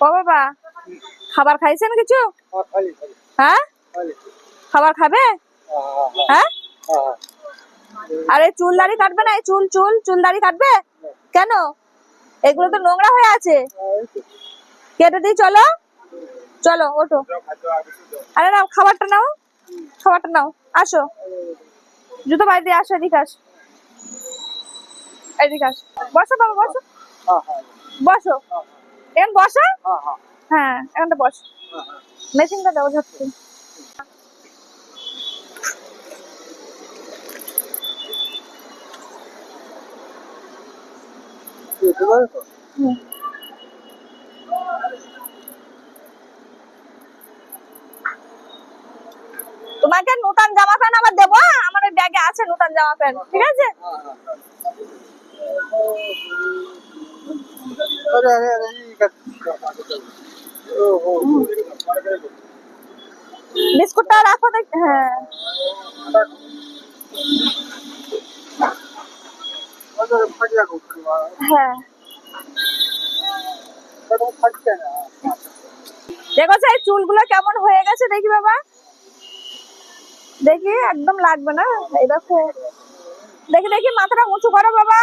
ও বাবা, খাবার খাইছেন কিছু? হ্যাঁ, খাবার খাবে? হ্যাঁ, আরে চুল দাড়ি কাটবে না? চুল চুল চুল দাড়ি কাটবে কেন? এগুলো তো নোংরা হয়ে আছে, কেটে দিই। চলো চলো, ওঠো। আরে নাও, খাবারটা নাও, খাবারটা নাও। আসো, জুতো বাইরে দিয়ে আসো, এদিকে আসো, এদিকে আসো। বসো বাবা, বসো বসো, এখন বসো। হ্যাঁ, এখানটা বসো। মেশিনটা দাও, ধরছি। তোমাকে নতুন জামা প্যান্ট আবার দেবো, আমার ওই ব্যাগে আছে নতুন জামা প্যান্ট, ঠিক আছে? বিস্কুটটা রাখো দেখ। হ্যাঁ হ্যাঁ, দেখো এই চুলগুলো কেমন হয়ে গেছে, দেখি বাবা, দেখি। একদম লাগবে না, এই দেখো। দেখি দেখি, মাথাটা উঁচু করো বাবা।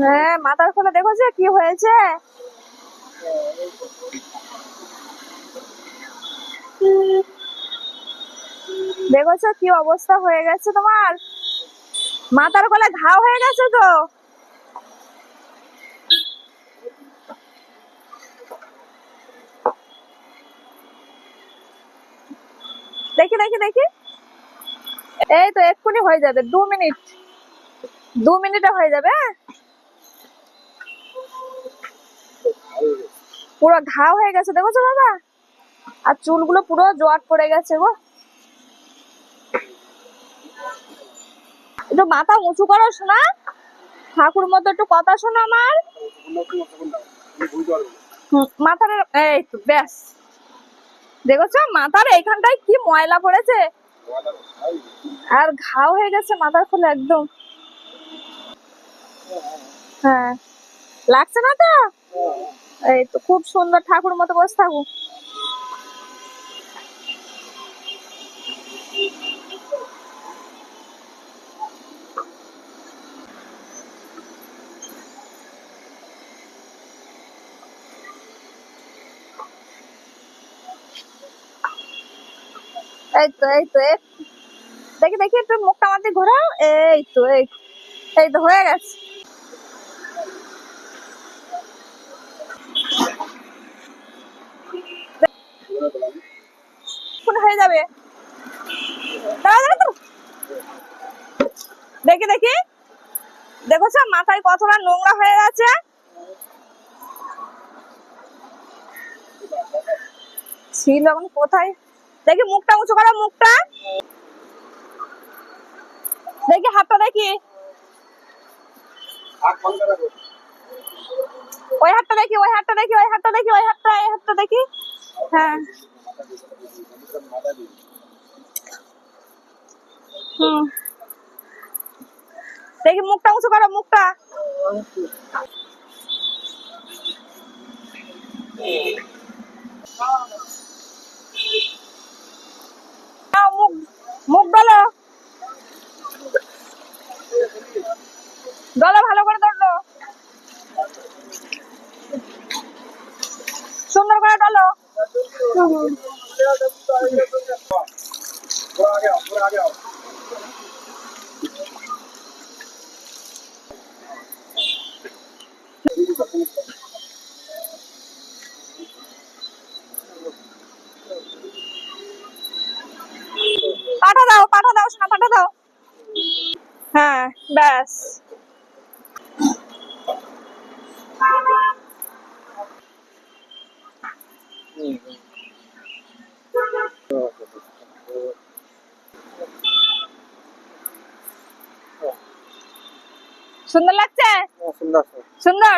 হ্যাঁ, মাথার ফলে দেখো যে কি হয়েছে। দেখেছো কি অবস্থা হয়ে গেছে তোমার? মাথার গলায় ঘা হয়ে গেছে তো। দেখি দেখি দেখি, এই তো এক্ষুনি হয়ে যাবে, 2 মিনিট, 2 মিনিটে হয়ে যাবে। পুরো ঘা হয়ে গেছে, দেখেছো বাবা? আর চুলগুলো পুরো জোয়াট পড়ে গেছে গো। একটু মাথা উঁচু করো শোনা, ঠাকুর মতো একটু কথা শোনো আমার। মাথার, এই তো ব্যাস। দেখেছো মাথার এইখানটায় কি ময়লা পড়েছে, আর ঘাও হয়ে গেছে মাথার খুলে একদম। হ্যাঁ, লাগছে না তো? এই তো খুব সুন্দর, ঠাকুর মতো বসে থাকো। এই তো এই তো, দেখি দেখি, একটু মুখটা আমাদের ঘোরাও। এই তো এই তো হয়ে গেছে। হয়ে যাবে, দাঁড়াও দাঁড়াও দাঁড়াও। দেখি দেখি, দেখেছো মাথায় কতটা নোংরা হয়ে গেছে। ছিল এখন কোথায়? দেখি মুখটা উঁচু করো, মুখটা দেখি, হাতটা দেখি, ওই হাতটা দেখি, ওই হাতটা দেখি, ওই হাতটা দেখি, ওই হাতটা, এই হাতটা দেখি। হ্যাঁ, হুম, দেখি মুখটা উঁচু করো, মুখটা। মুখ, মুখ ডলো, ডলো ভালো করে ডলো, সুন্দর করে ডলো। পাঠা দাও, পাঠা দাও শোনা, পাঠা দাও। হ্যাঁ, ব্যাস। সুন্দর লাগছে? সুন্দর।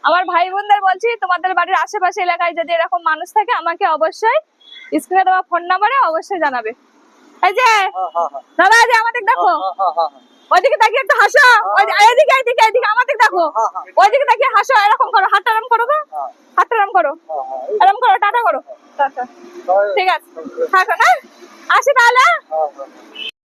আমার ভাই বোনদের বলছি, তোমাদের বাড়ির আশেপাশে এলাকায় যদি এরকম মানুষ থাকে, আমাকে অবশ্যই স্ক্রিনে দেওয়া ফোন নাম্বারে অবশ্যই জানাবে। এই যে দাদা, এই যে আমাদের দেখো, ওইদিকে তাকিয়ে একটু হাসো, এদিকে এদিকে এদিকে আমাদের দেখো, ওইদিকে তাকিয়ে হাসো, এরকম করো, হাতটা হাতটা এরম করো, এরম করো, টাটা করো, টাটা। ঠিক আছে, থাকো না, আসি তাহলে।